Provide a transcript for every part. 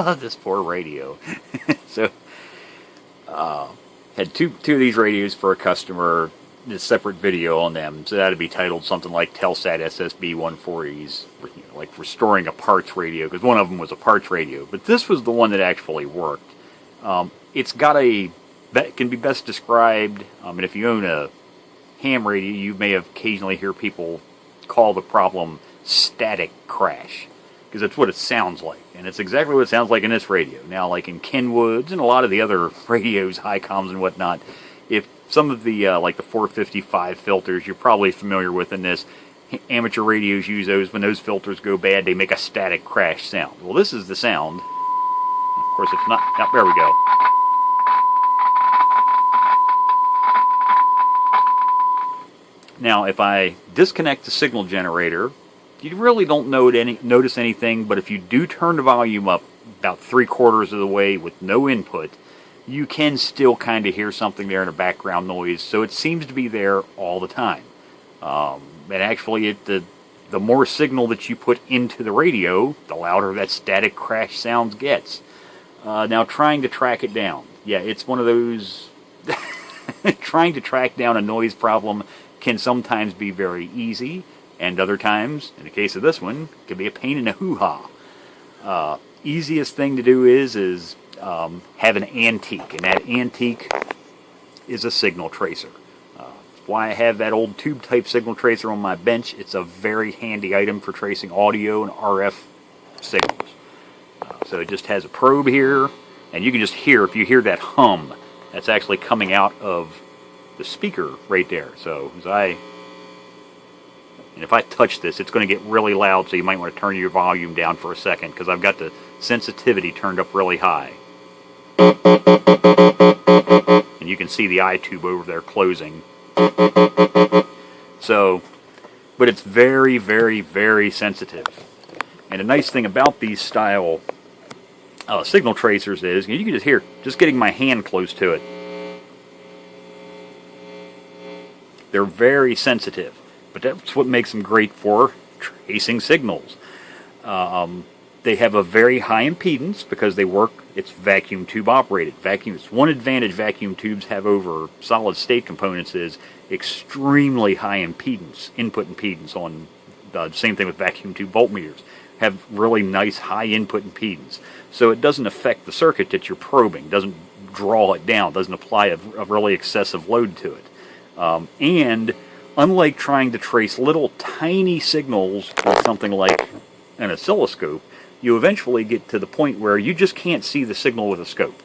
this poor radio. So, had two of these radios for a customer. Did a separate video on them, so that'd be titled something like Telsat SSB 140s, like restoring a parts radio, because one of them was a parts radio. But this was the one that actually worked. It's got that can be best described, and if you own a ham radio, you may have occasionally hear people call the problem static crash, because that's what it sounds like, and it's exactly what it sounds like in this radio. Now, like in Kenwoods and a lot of the other radios, Hicoms and whatnot, if some of the like the 455 filters you're probably familiar with in this, amateur radios use those. When those filters go bad, they make a static crash sound. Well, this is the sound. Of course, it's not. Oh, there we go. Now, if I disconnect the signal generator, you really don't notice anything, but if you do turn the volume up about 3/4 of the way with no input, you can still kind of hear something there in a background noise, so it seems to be there all the time. And actually, the more signal that you put into the radio, the louder that static crash sound gets. Now, trying to track it down. Yeah, it's one of those... trying to track down a noise problem can sometimes be very easy, and other times, in the case of this one, can be a pain in the hoo-ha. Easiest thing to do is have an antique, and that antique is a signal tracer. Why I have that old tube-type signal tracer on my bench. It's a very handy item for tracing audio and RF signals. So it just has a probe here, and you can just hear, if you hear that hum, that's actually coming out of the speaker right there. So and if I touch this, it's going to get really loud, so you might want to turn your volume down for a second, because I've got the sensitivity turned up really high. And you can see the eye tube over there closing. So, but it's very, very, very sensitive. And the nice thing about these style signal tracers is, you can just hear, just getting my hand close to it, they're very sensitive. But that's what makes them great for tracing signals. They have a very high impedance because they work, it's vacuum tube operated. It's one advantage vacuum tubes have over solid state components is extremely high impedance, input impedance on the same thing with vacuum tube voltmeters. Have really nice high input impedance. So it doesn't affect the circuit that you're probing, doesn't draw it down, doesn't apply a really excessive load to it. And unlike trying to trace little tiny signals with something like an oscilloscope, you eventually get to the point where you just can't see the signal with a scope.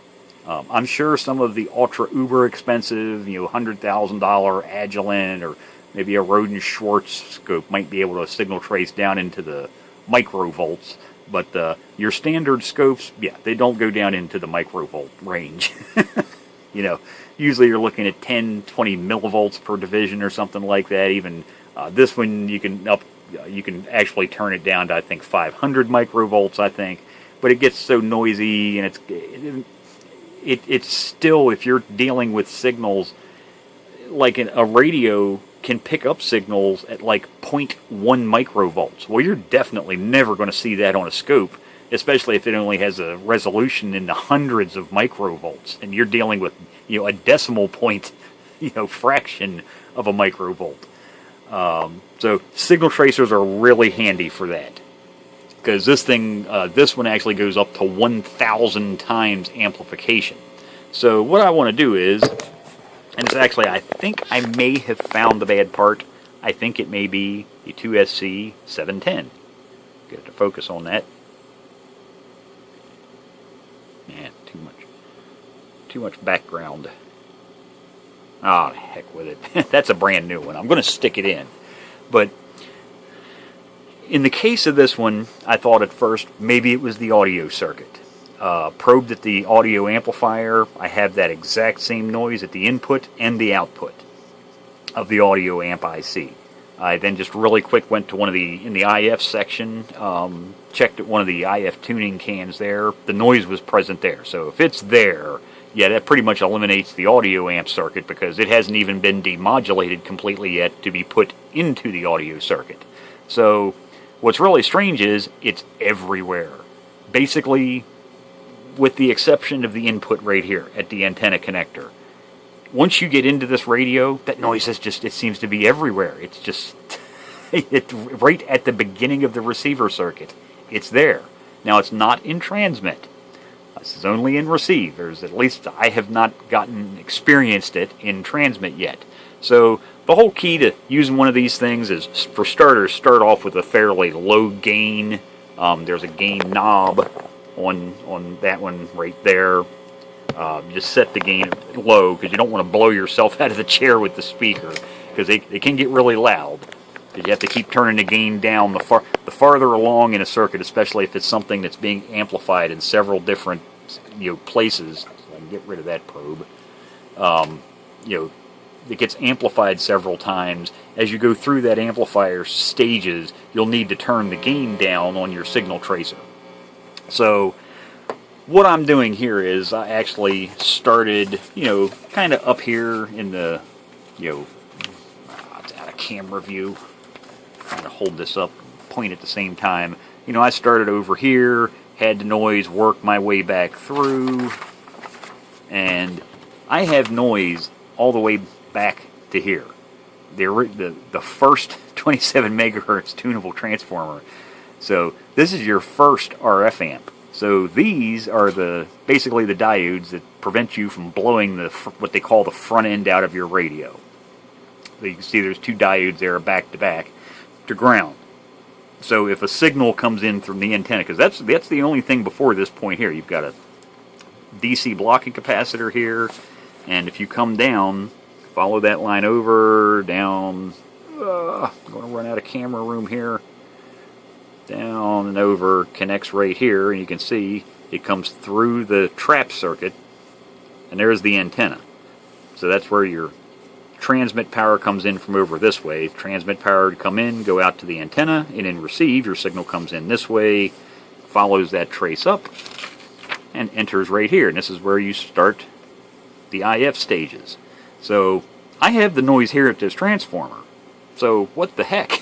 I'm sure some of the ultra uber expensive, $100,000 Agilent or maybe a Roden Schwartz scope might be able to signal trace down into the microvolts, but your standard scopes, yeah, they don't go down into the microvolt range. Usually you're looking at 10, 20 millivolts per division or something like that. Even this one, you can actually turn it down to, I think, 500 microvolts, I think. But it gets so noisy, and it's still, if you're dealing with signals, like a radio can pick up signals at like 0.1 microvolts. Well, you're definitely never going to see that on a scope, especially if it only has a resolution in the hundreds of microvolts, and you're dealing with a decimal point, fraction of a microvolt. So signal tracers are really handy for that, because this one actually goes up to 1,000 times amplification. So what I want to do is, and it's actually, I think I may have found the bad part. I think it may be the 2SC 710. Get it to focus on that. Man, too much background. Ah, heck with it. That's a brand new one. I'm going to stick it in. But in the case of this one, I thought at first maybe it was the audio circuit. Probed at the audio amplifier. I have that exact same noise at the input and the output of the audio amp IC. I then just really quick went to in the IF section, checked at one of the IF tuning cans there. The noise was present there. So if it's there, yeah, that pretty much eliminates the audio amp circuit, because it hasn't even been demodulated completely yet to be put into the audio circuit. So what's really strange is it's everywhere. Basically, with the exception of the input right here at the antenna connector. Once you get into this radio, that noise is just, it seems to be everywhere. It's just, right at the beginning of the receiver circuit. It's there. Now, it's not in transmit. This is only in receive. At least I have not experienced it in transmit yet. So the whole key to using one of these things is, for starters, start off with a fairly low gain. There's a gain knob on that one right there. Just set the gain low, because you don't want to blow yourself out of the chair with the speaker, because they can get really loud. You have to keep turning the gain down the farther along in a circuit, especially if it's something that's being amplified in several different places. So I can get rid of that probe. It gets amplified several times. As you go through that amplifier stages, you'll need to turn the gain down on your signal tracer. So what I'm doing here is I actually started, kind of up here in the, it's out of camera view. I'm going to hold this up and point at the same time. I started over here, had the noise work my way back through, and I have noise all the way back to here. The first 27 megahertz tunable transformer. So this is your first RF amp. So these are basically the diodes that prevent you from blowing what they call the front end out of your radio. So you can see there's two diodes there back to back to ground. So if a signal comes in from the antenna, because that's the only thing before this point here. You've got a DC blocking capacitor here, and if you come down, follow that line over, down, I'm going to run out of camera room here, down and over, connects right here, and you can see it comes through the trap circuit, and there's the antenna. So that's where your transmit power comes in from over this way. Transmit power would come in, go out to the antenna, and in receive, your signal comes in this way, follows that trace up, and enters right here. And this is where you start the IF stages. So I have the noise here at this transformer. So what the heck?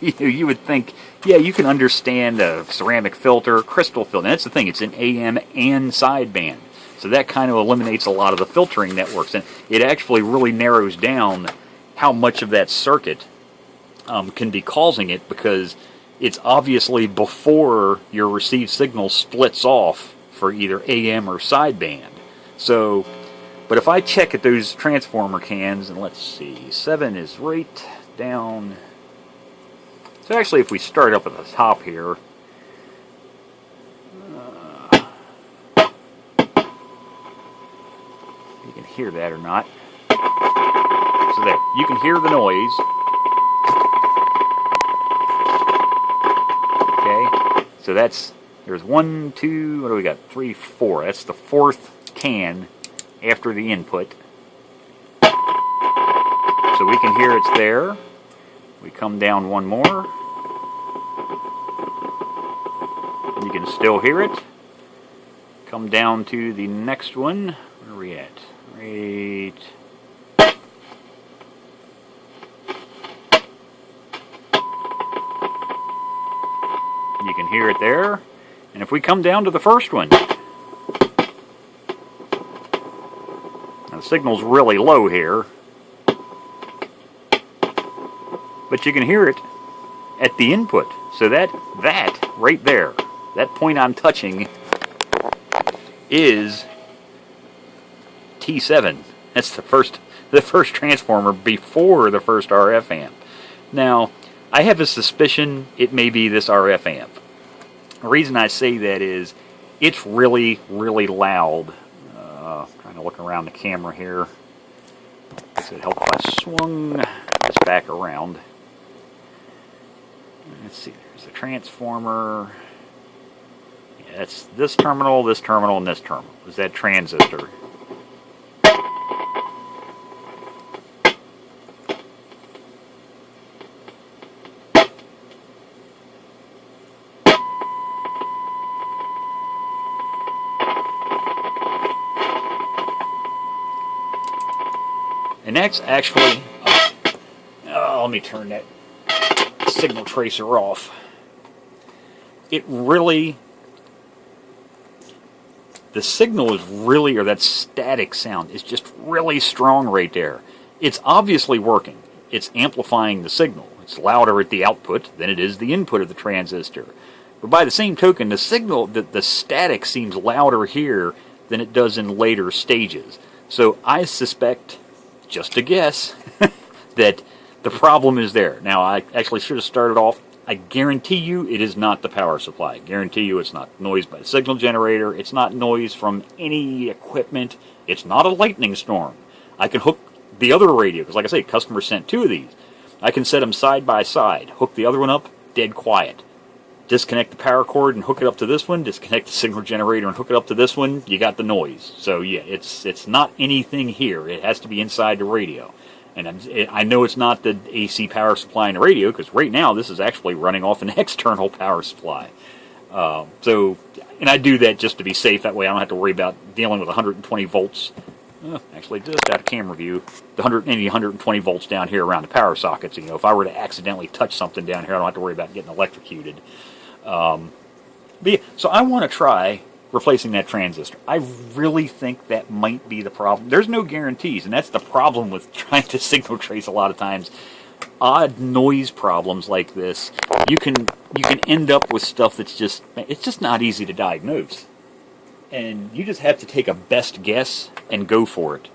You would think, yeah, you can understand a ceramic filter, crystal filter. That's the thing, it's an AM and sideband. So that kind of eliminates a lot of the filtering networks. And it actually really narrows down how much of that circuit can be causing it, because it's obviously before your received signal splits off for either AM or sideband. So, but if I check at those transformer cans, and let's see, 7 is right down. So actually, if we start up at the top here, you can hear that or not. So there, you can hear the noise. Okay, so there's 1, 2, what do we got? 3, 4. That's the fourth can after the input. So we can hear it's there. We come down one more. You can still hear it. Come down to the next one. Where are we at? Right. You can hear it there. And if we come down to the first one, now the signal's really low here, but you can hear it at the input. So that right there, that point I'm touching, is T7. That's the first transformer before the first RF amp. Now, I have a suspicion it may be this RF amp. The reason I say that is it's really, really loud. Trying to look around the camera here. Does it help if I swung this back around? Let's see, there's a transformer. Yeah, it's this terminal, and this terminal. Is that transistor? And that's actually, let me turn that signal tracer off. It really the signal is really, or that static sound is just really strong right there. It's obviously working. It's amplifying the signal. It's louder at the output than it is the input of the transistor. But by the same token, the signal, the static seems louder here than it does in later stages. So I suspect, just a guess, that the problem is there. Now, I actually should have started off. I guarantee you it is not the power supply. I guarantee you it's not noise by the signal generator. It's not noise from any equipment. It's not a lightning storm. I can hook the other radio, because like I say, customer sent 2 of these. I can set them side by side. Hook the other one up, dead quiet. Disconnect the power cord and hook it up to this one. Disconnect the signal generator and hook it up to this one. You got the noise. So yeah, it's not anything here. It has to be inside the radio. And I know it's not the AC power supply in the radio, because right now this is actually running off an external power supply. And I do that just to be safe. That way I don't have to worry about dealing with 120 volts. Actually, just out of camera view, the 120 volts down here around the power sockets. You know, if I were to accidentally touch something down here, I don't have to worry about getting electrocuted. But yeah, so I want to try replacing that transistor. I really think that might be the problem. There's no guarantees, and that's the problem with trying to signal trace a lot of times. Odd noise problems like this, you can end up with stuff that's it's just not easy to diagnose. And you just have to take a best guess and go for it.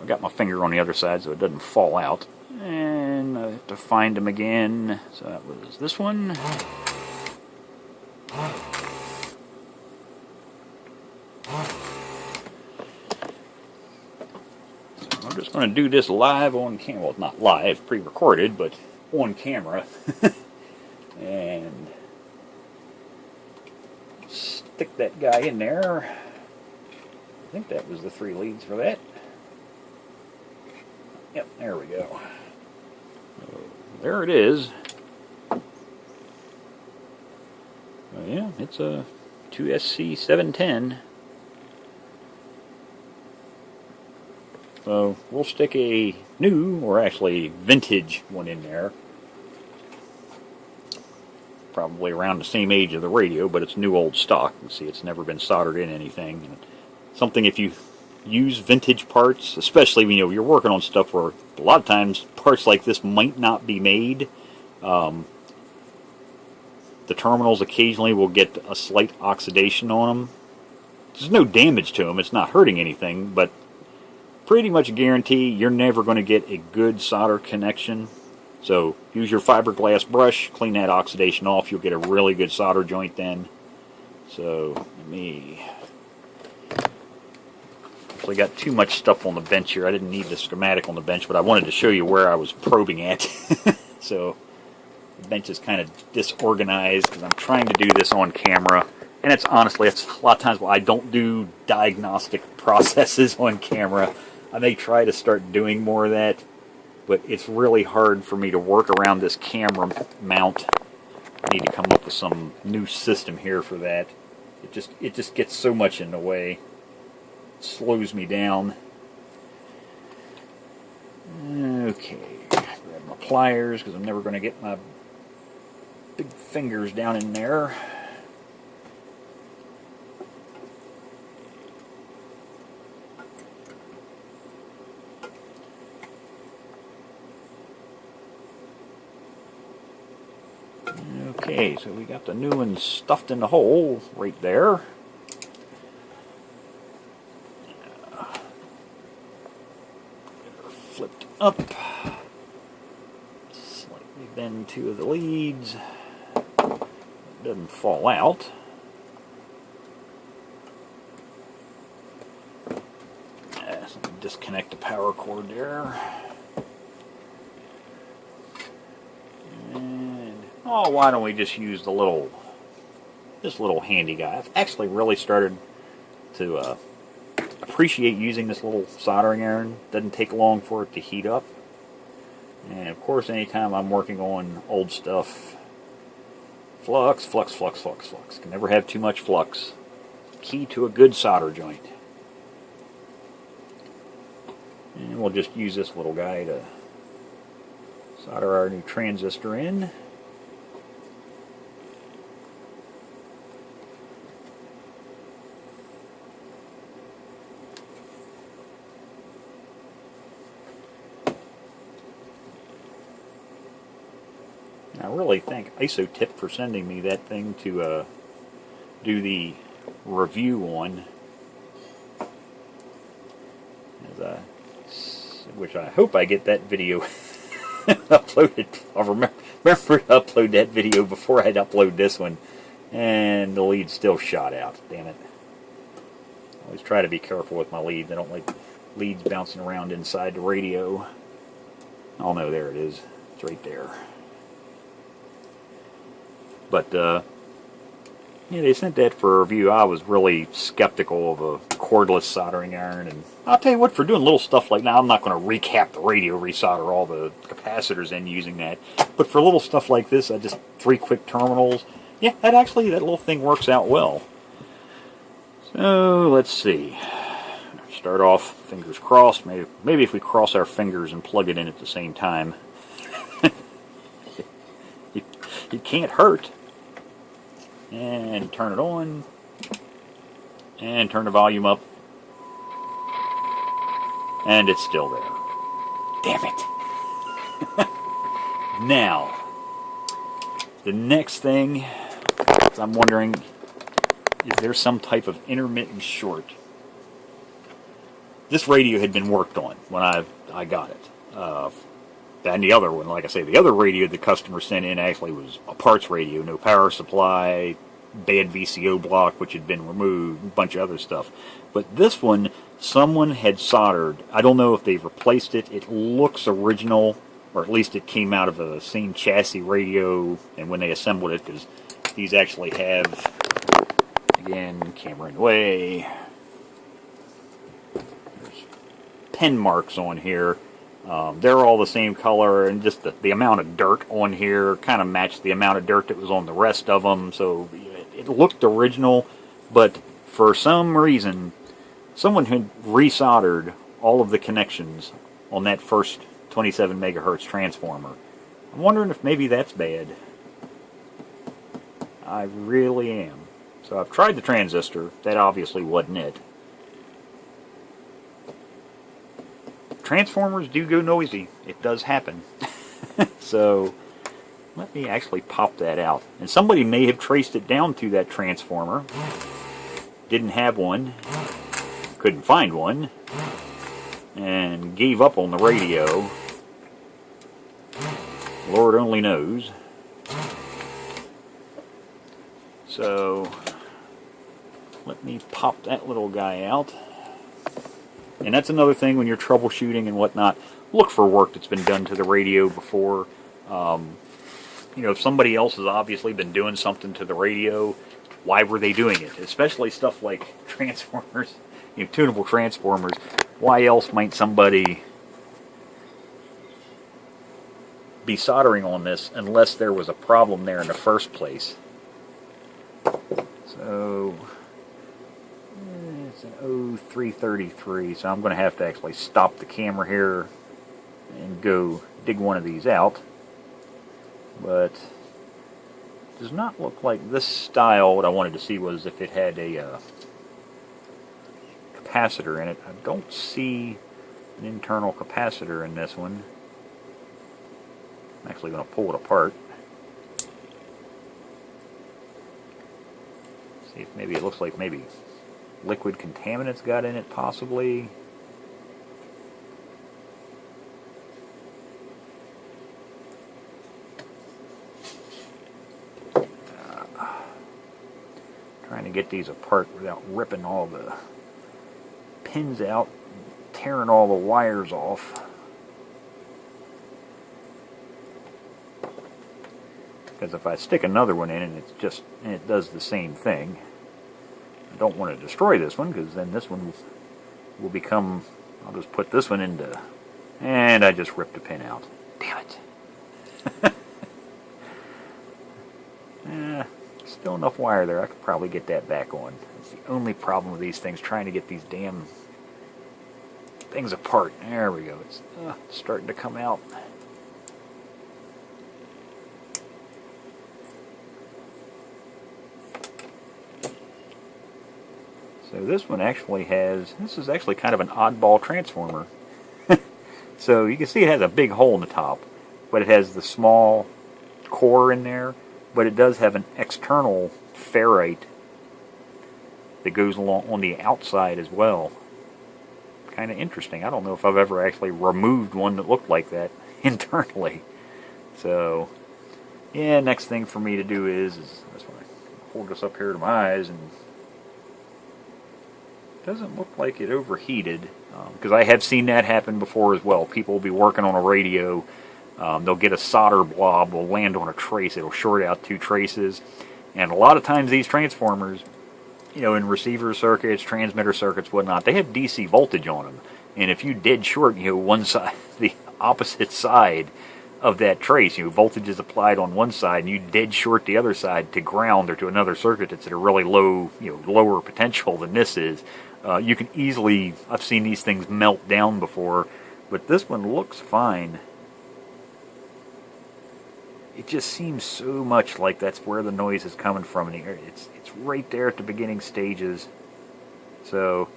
I got my finger on the other side so it doesn't fall out. And I have to find them again. So that was this one. I'm just going to do this live on camera. Well, not live, pre-recorded, but on camera. And stick that guy in there. I think that was the 3 leads for that. Yep, there we go. So, there it is. Yeah, it's a 2SC710. So we'll stick a new, or actually vintage one in there. Probably around the same age of the radio, but it's new old stock. You see, it's never been soldered in anything. Something, if you use vintage parts, especially when you're working on stuff where a lot of times parts like this might not be made. The terminals occasionally will get a slight oxidation on them. There's no damage to them. It's not hurting anything, but pretty much guarantee you're never going to get a good solder connection. So use your fiberglass brush, clean that oxidation off. You'll get a really good solder joint then. So let me... Actually got too much stuff on the bench here. I didn't need the schematic on the bench, but I wanted to show you where I was probing at. So the bench is kind of disorganized because I'm trying to do this on camera. And it's honestly, it's a lot of times why I don't do diagnostic processes on camera. I may try to start doing more of that, but it's really hard for me to work around this camera mount. I need to come up with some new system here for that. It just gets so much in the way. It slows me down. Okay, grab my pliers because I'm never going to get my big fingers down in there. Okay, so we got the new one stuffed in the hole right there. Flipped up. Slightly bend 2 of the leads. It doesn't fall out. So disconnect the power cord there. Oh, why don't we just use this little handy guy? I've actually really started to appreciate using this little soldering iron. Doesn't take long for it to heat up. And of course, anytime I'm working on old stuff, flux. Can never have too much flux. Key to a good solder joint. And we'll just use this little guy to solder our new transistor in. I really thank Isotip for sending me that thing to do the review on. Which I hope I get that video uploaded. I'll remember to upload that video before I'd upload this one. And the lead's still shot out. Damn it. I always try to be careful with my leads. I don't like leads bouncing around inside the radio. Oh no, there it is. It's right there. But, yeah, they sent that for a review. I was really skeptical of a cordless soldering iron, and I'll tell you what, for doing little stuff like now, I'm not going to recap the radio, resolder all the capacitors in using that. But for little stuff like this, I just 3 quick terminals. Yeah, that little thing works out well. So let's see. Start off, fingers crossed. Maybe if we cross our fingers and plug it in at the same time, it can't hurt. And turn it on, and turn the volume up, and it's still there. Damn it. Now, the next thing is I'm wondering, is there some type of intermittent short? This radio had been worked on when I got it. And the other one, like I say, the other radio the customer sent in actually was a parts radio, no power supply, bad VCO block which had been removed, a bunch of other stuff. But this one, someone had soldered. I don't know if they've replaced it. It looks original, or at least it came out of the same chassis radio, and when they assembled it, because these actually have, again, camera in the way, there's pen marks on here. They're all the same color, and just the amount of dirt on here kind of matched the amount of dirt that was on the rest of them, so it looked original, but for some reason, someone had resoldered all of the connections on that first 27 megahertz transformer. I'm wondering if maybe that's bad. I really am. So I've tried the transistor. That obviously wasn't it. Transformers do go noisy. It does happen. So let me actually pop that out. And somebody may have traced it down to that transformer. Didn't have one. Couldn't find one. And gave up on the radio. Lord only knows. So let me pop that little guy out. And that's another thing when you're troubleshooting and whatnot. Look for work that's been done to the radio before. You know, if somebody else has obviously been doing something to the radio, why were they doing it? Especially stuff like transformers, you know, tunable transformers. Why else might somebody be soldering on this unless there was a problem there in the first place? So it's an 0333, so I'm going to have to actually stop the camera here and go dig one of these out. But it does not look like this style. What I wanted to see was if it had a capacitor in it. I don't see an internal capacitor in this one. I'm actually going to pull it apart. See if maybe it looks like maybe liquid contaminants got in it, possibly. Trying to get these apart without ripping all the pins out, tearing all the wires off. Because if I stick another one in and it does the same thing, I don't want to destroy this one, because then this one will become, I'll just put this one into, and I just ripped a pin out. Damn it. Still enough wire there. I could probably get that back on. That's the only problem with these things, trying to get these damn things apart. There we go. It's starting to come out. So this one actually has, this is actually kind of an oddball transformer. So you can see it has a big hole in the top, but it has the small core in there, but it does have an external ferrite that goes along on the outside as well. Kind of interesting. I don't know if I've ever actually removed one that looked like that internally. So, yeah, next thing for me to do is that's why I hold this up here to my eyes, and it doesn't look like it overheated, because I have seen that happen before as well. People will be working on a radio, they'll get a solder blob, will land on a trace, it'll short out 2 traces, and a lot of times these transformers, you know, in receiver circuits, transmitter circuits, whatnot, they have DC voltage on them. And if you dead short, you know, one side, the opposite side of that trace, you know, voltage is applied on one side, and you dead short the other side to ground or to another circuit that's at a really low, you know, lower potential than this is, you can easily, I've seen these things melt down before, but this one looks fine. It just seems so much like that's where the noise is coming from. It's right there at the beginning stages. So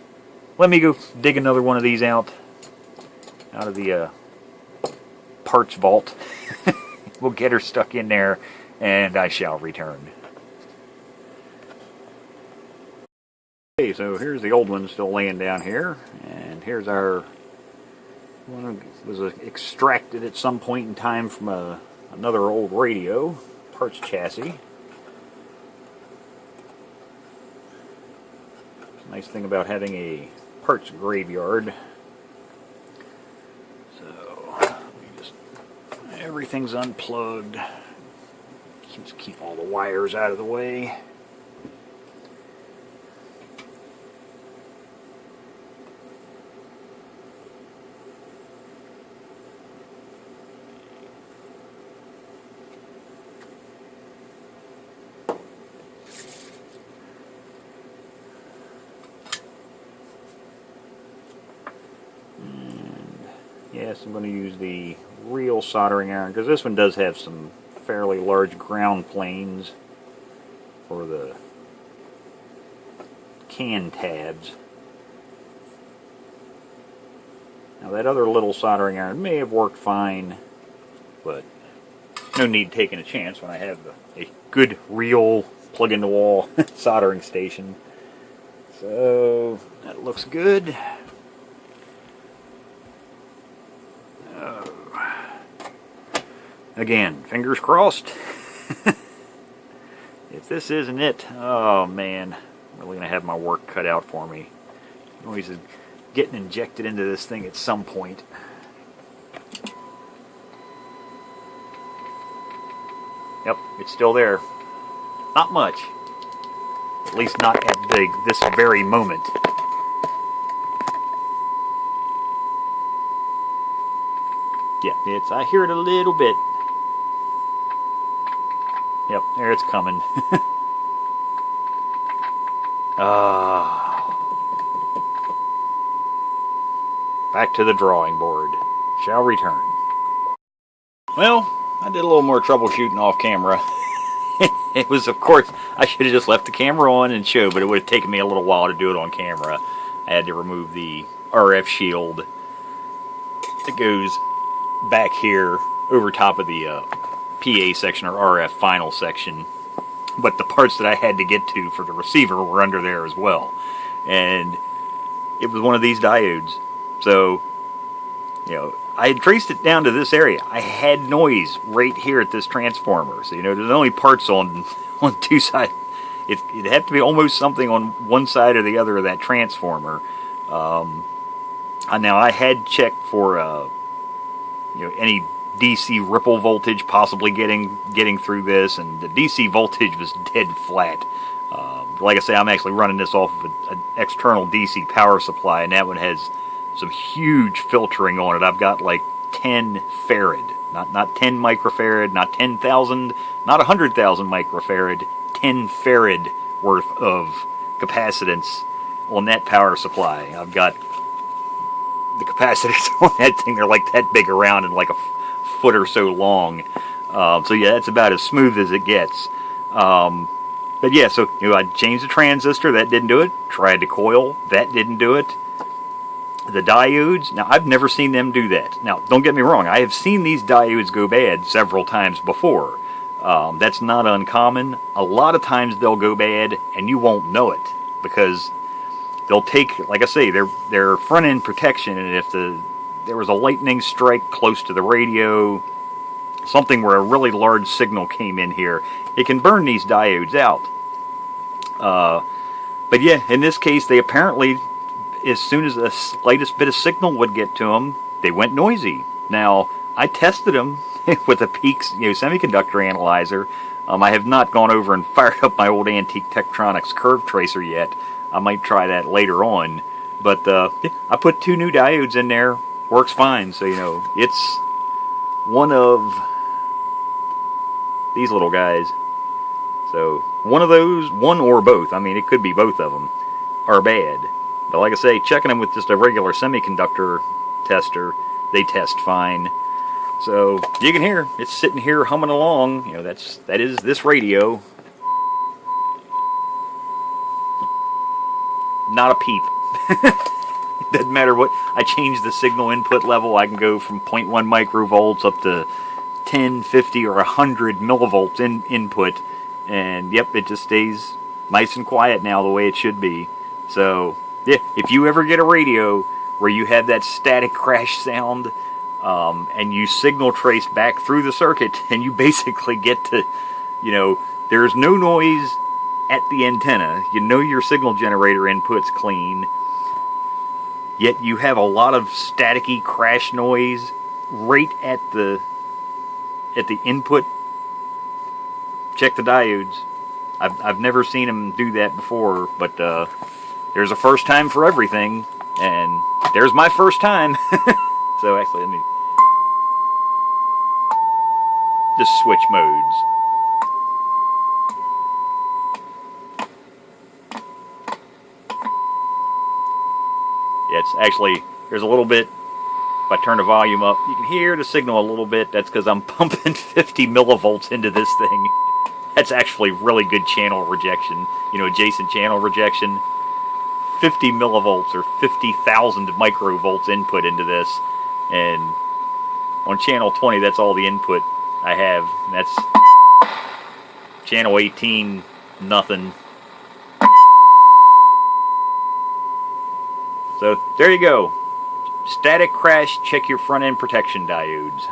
let me go dig another one of these out of the parts vault. We'll get her stuck in there, and I shall return. Okay, so here's the old one still laying down here, and here's our one that was extracted at some point in time from another old radio, parts chassis. Nice thing about having a parts graveyard. So, everything's unplugged. Just keep all the wires out of the way. Yes, I'm going to use the real soldering iron, because this one does have some fairly large ground planes for the can tabs. Now that other little soldering iron may have worked fine, but no need taking a chance when I have a good real plug-in-the-wall soldering station. So that looks good. Again, fingers crossed. If this isn't it, oh man, I'm really going to have my work cut out for me. Noise is getting injected into this thing at some point. Yep, it's still there. Not much. At least not at this very moment. Yeah, I hear it a little bit. Yep, there it's coming. Back to the drawing board. Shall return. Well, I did a little more troubleshooting off camera. It was, of course, I should have just left the camera on and showed, but it would have taken me a little while to do it on camera. I had to remove the RF shield that goes back here over top of the PA section, or RF final section, but the parts that I had to get to for the receiver were under there as well, and it was one of these diodes. So, you know, I had traced it down to this area. I had noise right here at this transformer, so you know, there's only parts on two sides. It'd have to be almost something on one side or the other of that transformer. Now I had checked for you know, any DC ripple voltage possibly getting through this, and the DC voltage was dead flat. Like I say, I'm actually running this off of an external DC power supply, and that one has some huge filtering on it. I've got like 10 farad, not 10 microfarad, not 10,000, not 100,000 microfarad, 10 farad worth of capacitance on that power supply. I've got the capacitors on that thing, they're like that big around and like a foot or so long. So yeah, that's about as smooth as it gets. But yeah, so you know, I changed the transistor, that didn't do it. Tried the coil, that didn't do it. The diodes, now I've never seen them do that. Now, don't get me wrong, I have seen these diodes go bad several times before. That's not uncommon. A lot of times they'll go bad and you won't know it because they'll take, like I say, their front end protection, and if there was a lightning strike close to the radio, something where a really large signal came in here, it can burn these diodes out. But yeah, in this case, they apparently, as soon as the slightest bit of signal would get to them, they went noisy. Now, I tested them with a Peaks, semiconductor analyzer. I have not gone over and fired up my old antique Tektronix curve tracer yet. I might try that later on. But yeah, I put 2 new diodes in there. Works fine. So, it's one of these little guys. So, one of those, one or both, I mean, it could be both of them, are bad. But like I say, checking them with just a regular semiconductor tester, they test fine. So, you can hear, it's sitting here humming along. That is this radio. Not a peep. Doesn't matter what, I change the signal input level, I can go from 0.1 microvolts up to 10, 50, or 100 millivolts in input. And yep, it just stays nice and quiet now the way it should be. So, yeah, if you ever get a radio where you have that static crash sound, and you signal trace back through the circuit, and you basically get to, there's no noise at the antenna. Your signal generator input's clean, yet you have a lot of staticky crash noise right at the input. Check the diodes. I've never seen them do that before, but there's a first time for everything, and there's my first time. So actually, let me just switch modes. Yeah, it's actually, there's a little bit, if I turn the volume up, you can hear the signal a little bit. That's because I'm pumping 50 millivolts into this thing. That's actually really good channel rejection, adjacent channel rejection. 50 millivolts or 50,000 microvolts input into this, and on channel 20, that's all the input I have. And that's channel 18, nothing. So there you go. Static crash, check your front end protection diodes.